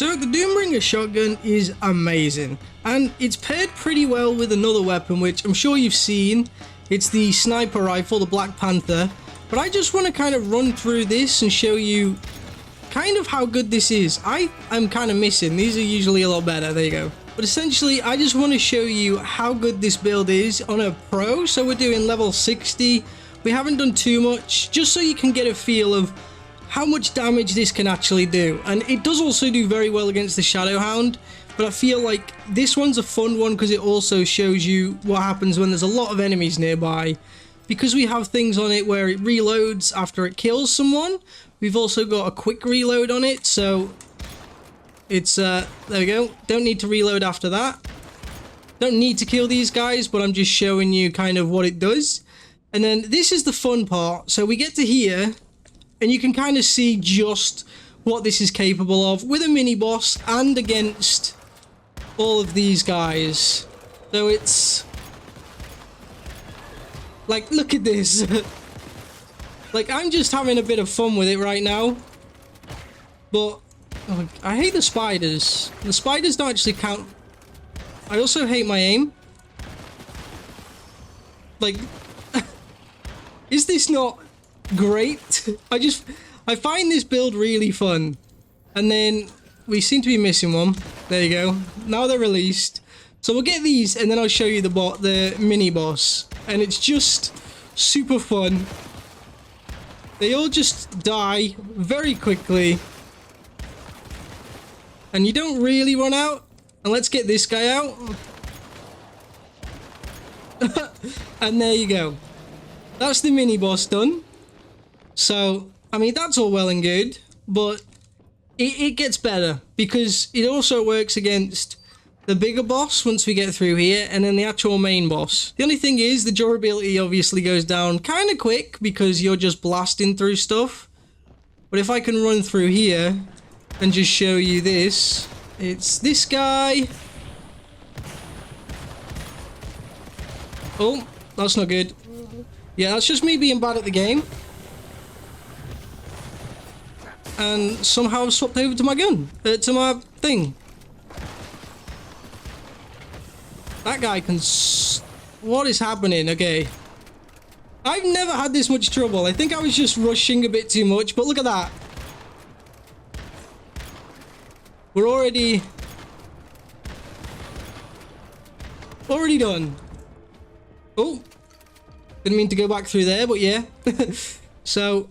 So the Doombringer shotgun is amazing, and it's paired pretty well with another weapon which I'm sure you've seen. It's the sniper rifle, the Black Panther, but I just want to kind of run through this and show you kind of how good this is. I'm kind of missing. These are usually a lot better. There you go. But essentially, I just want to show you how good this build is on a pro. So we're doing level 60. We haven't done too much, just so you can get a feel of how much damage this can actually do. And it does also do very well against the Shadowhound, but I feel like this one's a fun one because it also shows you what happens when there's a lot of enemies nearby. Because we have things on it where it reloads after it kills someone, we've also got a quick reload on it, so it's, there we go, don't need to reload after that. Don't need to kill these guys, but I'm just showing you kind of what it does. And then this is the fun part, so we get to here, and you can kind of see just what this is capable of with a mini-boss and against all of these guys. So it's like, look at this. Like, I'm just having a bit of fun with it right now. But oh, I hate the spiders. The spiders don't actually count. I also hate my aim. Like, is this not great? I find this build really fun. And then we seem to be missing one. There you go. Now they're released. So we'll get these and then I'll show you the mini boss. And it's just super fun. They all just die very quickly. And you don't really run out. And let's get this guy out. And there you go. That's the mini boss done. So, I mean, that's all well and good, but it gets better because it also works against the bigger boss once we get through here, and then the actual main boss. The only thing is the durability obviously goes down kind of quick because you're just blasting through stuff. But if I can run through here and just show you this, it's this guy. Oh, that's not good. Yeah, that's just me being bad at the game. And somehow I've swapped over to my gun, to my thing. That guy can what is happening? Okay. I've never had this much trouble. I think I was just rushing a bit too much, but look at that. We're already done. Oh. Didn't mean to go back through there, but yeah. So,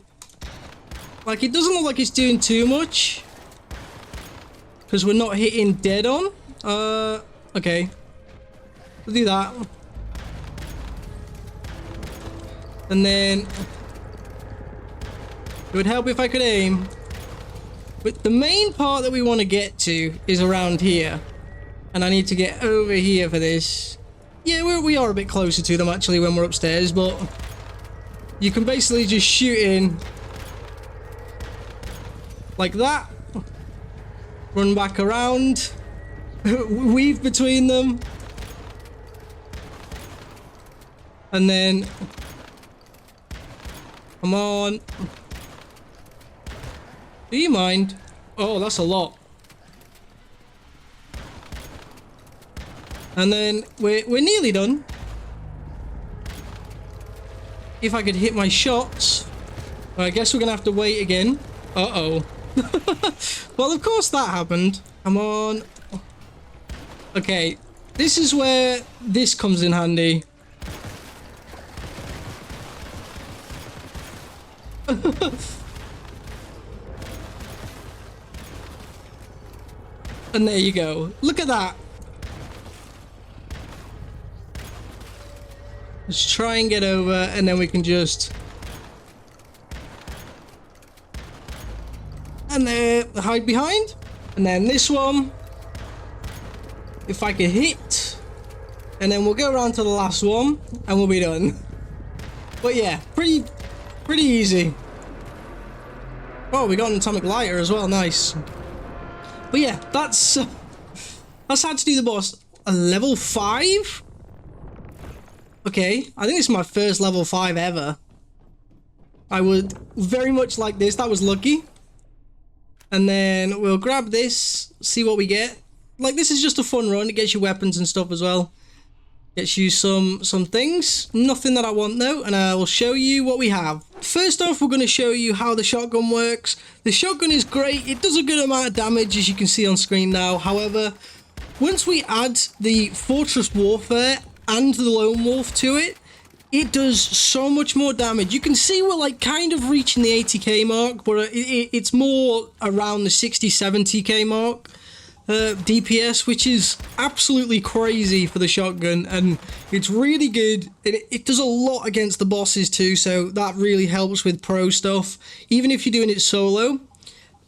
like, it doesn't look like it's doing too much. Because we're not hitting dead on. Okay. We'll do that. And then it would help if I could aim. But the main part that we want to get to is around here. And I need to get over here for this. Yeah, we are a bit closer to them actually when we're upstairs, but you can basically just shoot in like that. Run back around. Weave between them. And then come on. Do you mind? Oh, that's a lot. And then we're nearly done. If I could hit my shots. I guess we're gonna have to wait again. Uh-oh. Well, of course that happened. Come on. Okay. This is where this comes in handy. And there you go. Look at that. Let's try and get over, and then we can just... And then hide behind. And then this one. If I could hit. And then we'll go around to the last one, and we'll be done. But yeah, pretty easy. Oh, we got an atomic lighter as well. Nice. But yeah, that's how to do the boss. A level 5? Okay, I think this is my first level 5 ever. I would very much like this. That was lucky. And then we'll grab this, see what we get. Like, this is just a fun run. It gets you weapons and stuff as well. Gets you some things. Nothing that I want though, and I will show you what we have. First off, we're going to show you how the shotgun works. The shotgun is great. It does a good amount of damage, as you can see on screen now. However, once we add the Fortress Warfare and the Lone Wolf to it, it does so much more damage. You can see we're like kind of reaching the 80k mark, but it's more around the 60-70k mark. DPS, which is absolutely crazy for the shotgun, and it's really good. It does a lot against the bosses too, so that really helps with pro stuff, even if you're doing it solo.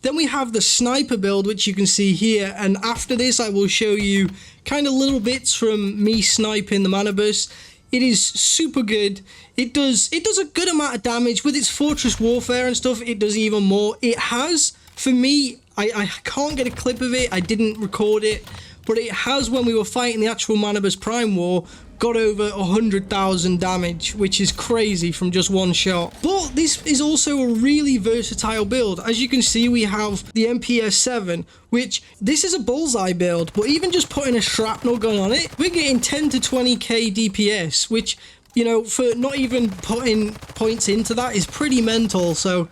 Then we have the sniper build, which you can see here, and after this I will show you kind of little bits from me sniping the Manibus. It is super good. It does a good amount of damage with its Fortress Warfare and stuff. It does even more. It has, for me, I can't get a clip of it, I didn't record it, but it has, when we were fighting the actual Manibus Prime War, got over 100,000 damage, which is crazy from just one shot. But this is also a really versatile build. As you can see, we have the MPS 7, which this is a Bullseye build, but even just putting a shrapnel gun on it, we're getting 10 to 20k DPS, which, you know, for not even putting points into that is pretty mental. So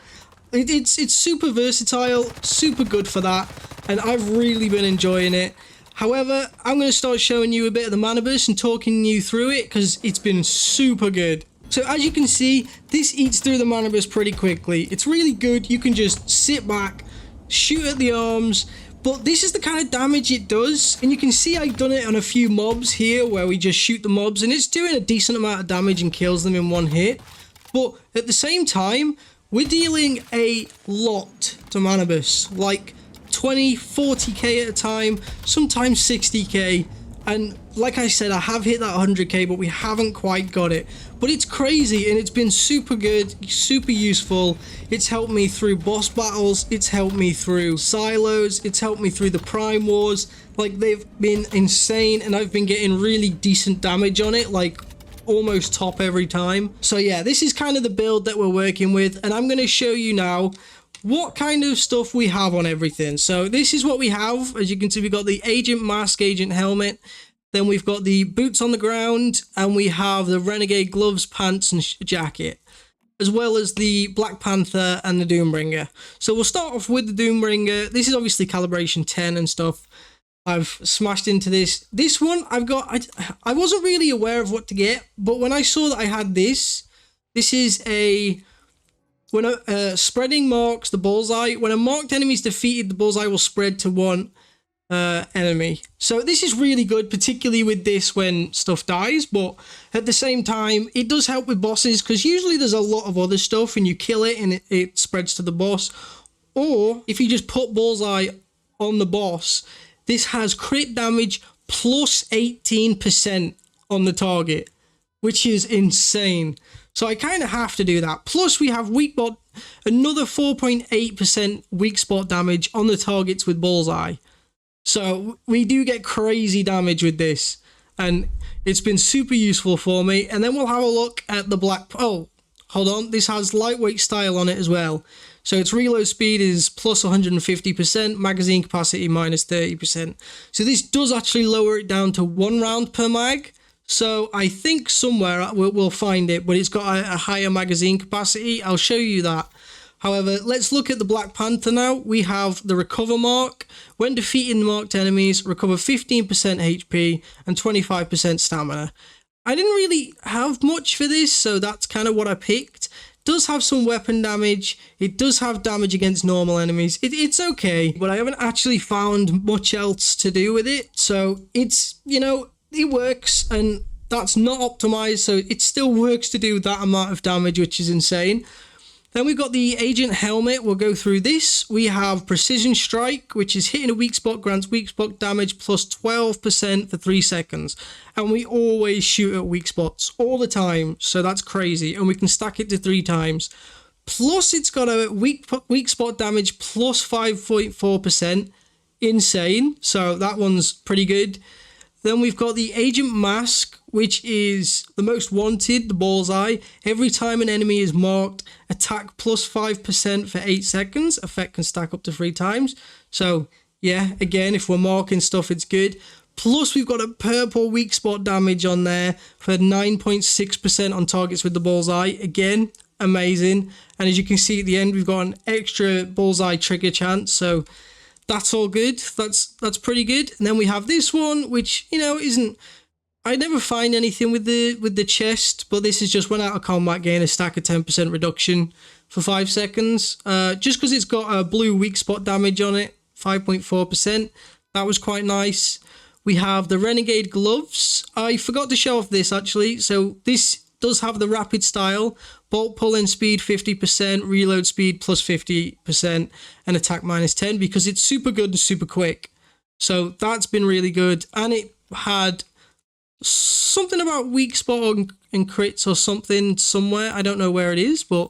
it's super versatile, super good for that, and I've really been enjoying it. However, I'm going to start showing you a bit of the Manibus and talking you through it, because it's been super good. So as you can see, this eats through the Manibus pretty quickly. It's really good. You can just sit back, shoot at the arms, but this is the kind of damage it does. And you can see I've done it on a few mobs here where we just shoot the mobs, and it's doing a decent amount of damage and kills them in one hit. But at the same time, we're dealing a lot to Manibus, like 20, 40k at a time, sometimes 60k. And like I said, I have hit that 100k, but we haven't quite got it. But it's crazy, and it's been super good, super useful. It's helped me through boss battles, it's helped me through silos, it's helped me through the Prime Wars. Like, they've been insane, and I've been getting really decent damage on it, like almost top every time. So yeah, this is kind of the build that we're working with, and I'm going to show you now what kind of stuff we have on everything. So this is what we have. As you can see, we've got the Agent Mask, Agent Helmet, then we've got the boots on the ground, and we have the Renegade gloves, pants, and jacket, as well as the Black Panther and the Doombringer. So we'll start off with the Doombringer. This is obviously calibration 10 and stuff. I've smashed into this. This one I've got, I wasn't really aware of what to get, but when I saw that I had this is a, when spreading marks the Bullseye. When a marked enemy is defeated, the Bullseye will spread to one enemy. So this is really good, particularly with this when stuff dies, but at the same time, it does help with bosses, because usually there's a lot of other stuff and you kill it and it spreads to the boss. Or if you just put Bullseye on the boss, this has crit damage plus 18% on the target, which is insane. So I kind of have to do that. Plus we have weak spot, another 4.8% weak spot damage on the targets with Bullseye. So we do get crazy damage with this, and it's been super useful for me. And then we'll have a look at the black, oh, hold on, this has lightweight style on it as well. So its reload speed is plus 150%, magazine capacity minus 30%. So this does actually lower it down to 1 round per mag. So I think somewhere we'll find it, but it's got a higher magazine capacity. I'll show you that. However, let's look at the Black Panther now. We have the Recover Mark. When defeating marked enemies, recover 15% HP and 25% stamina. I didn't really have much for this, so that's kind of what I picked. Does have some weapon damage. It does have damage against normal enemies. It's okay, but I haven't actually found much else to do with it. So it's, you know, it works, and that's not optimized, so it still works to do that amount of damage, which is insane. Then we've got the Agent Helmet. We'll go through this. We have Precision Strike, which is hitting a weak spot, grants weak spot damage plus 12% for 3 seconds. And we always shoot at weak spots all the time, so that's crazy. And we can stack it to 3 times. Plus it's got a weak spot damage plus 5.4%. Insane. So that one's pretty good. Then we've got the Agent Mask, which is the most wanted, the Bullseye. Every time an enemy is marked, attack plus 5% for 8 seconds. Effect can stack up to 3 times. So, yeah, again, if we're marking stuff, it's good. Plus, we've got a purple weak spot damage on there for 9.6% on targets with the Bullseye. Again, amazing. And as you can see at the end, we've got an extra Bullseye trigger chance. So that's all good. That's pretty good. And then we have this one, which, you know, isn't... I never find anything with the chest, but this is just when out of combat, gain a stack of 10% reduction for 5 seconds. Just because it's got a blue weak spot damage on it, 5.4%. That was quite nice. We have the Renegade Gloves. I forgot to show off this, actually. So this does have the rapid style, bolt pulling speed 50%, reload speed plus 50%, and attack minus 10 because it's super good and super quick. So that's been really good. And it had something about weak spot and crits or something somewhere. I don't know where it is, but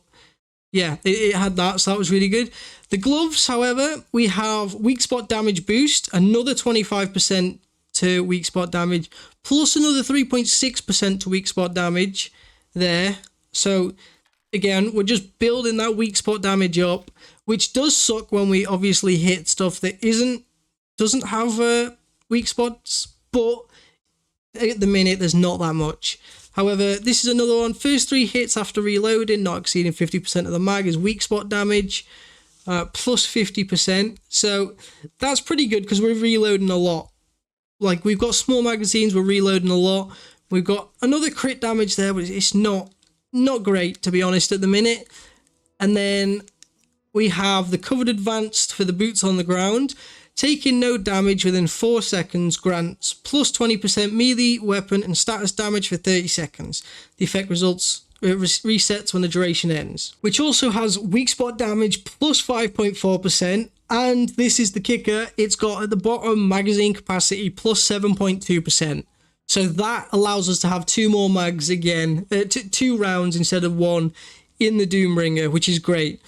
yeah, it had that. So that was really good. The gloves, however, we have weak spot damage boost, another 25% to weak spot damage, plus another 3.6% to weak spot damage there. So again, we're just building that weak spot damage up, which does suck when we obviously hit stuff that doesn't have weak spots, but at the minute there's not that much. However, this is another one. First 3 hits after reloading, not exceeding 50% of the mag, is weak spot damage, plus 50%. So that's pretty good because we're reloading a lot. Like, we've got small magazines, we're reloading a lot. We've got another crit damage there, but it's not great, to be honest, at the minute. And then we have the Covered Advanced for the boots on the ground. Taking no damage within 4 seconds grants plus 20% melee, weapon, and status damage for 30 seconds. The effect resets when the duration ends. Which also has weak spot damage plus 5.4%. And this is the kicker, it's got at the bottom magazine capacity plus 7.2%. So that allows us to have 2 more mags again, 2 rounds instead of 1 in the Doombringer, which is great.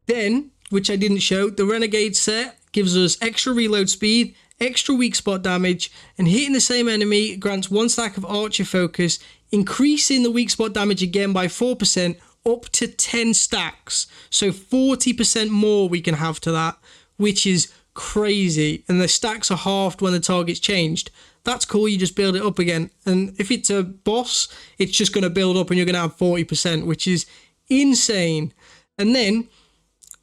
Then, which I didn't show, the Renegade set gives us extra reload speed, extra weak spot damage, and hitting the same enemy grants 1 stack of Archer Focus, increasing the weak spot damage again by 4%, up to 10 stacks. So 40% more we can have to that, which is crazy. And the stacks are halved when the target's changed. That's cool, you just build it up again. And if it's a boss, it's just going to build up and you're going to have 40%, which is insane. And then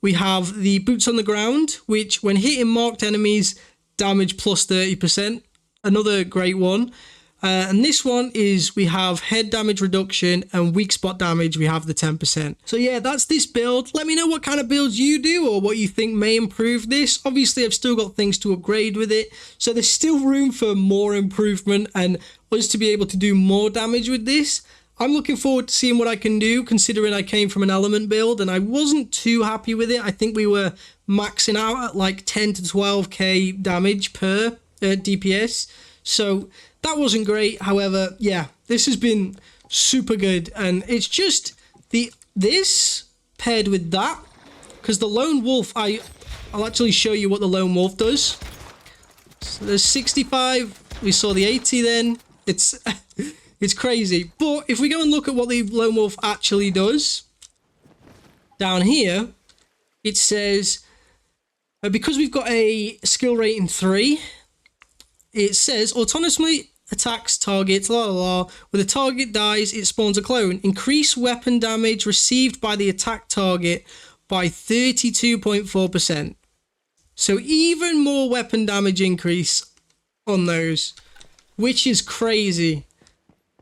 we have the Boots on the Ground, which when hitting marked enemies, damage plus 30%. Another great one. And this one is we have head damage reduction and weak spot damage, we have the 10%. So yeah, that's this build. Let me know what kind of builds you do or what you think may improve this. Obviously, I've still got things to upgrade with it. So there's still room for more improvement and us to be able to do more damage with this. I'm looking forward to seeing what I can do, considering I came from an element build and I wasn't too happy with it. I think we were maxing out at like 10 to 12k damage per DPS. So that wasn't great. However, yeah, this has been super good. And it's just this paired with that, because the Lone Wolf, I'll actually show you what the Lone Wolf does. So there's 65. We saw the 80 then. It's it's crazy. But if we go and look at what the Lone Wolf actually does, down here, it says, because we've got a skill rating 3, it says autonomously attacks targets, when the target dies, it spawns a clone. Increase weapon damage received by the attack target by 32.4%. So even more weapon damage increase on those, which is crazy.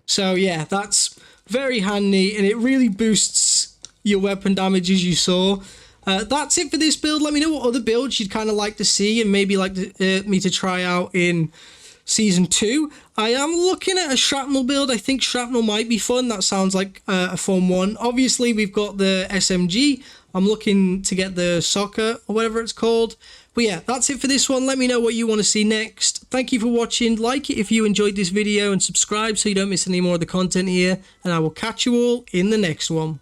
So yeah, that's very handy and it really boosts your weapon damage, as you saw. That's it for this build. Let me know what other builds you'd kind of like to see and maybe like me to try out in Season 2. I am looking at a shrapnel build. I think shrapnel might be fun. That sounds like a fun one. Obviously, we've got the SMG. I'm looking to get the soccer or whatever it's called. But yeah, that's it for this one. Let me know what you want to see next. Thank you for watching. Like it if you enjoyed this video and subscribe so you don't miss any more of the content here. And I will catch you all in the next one.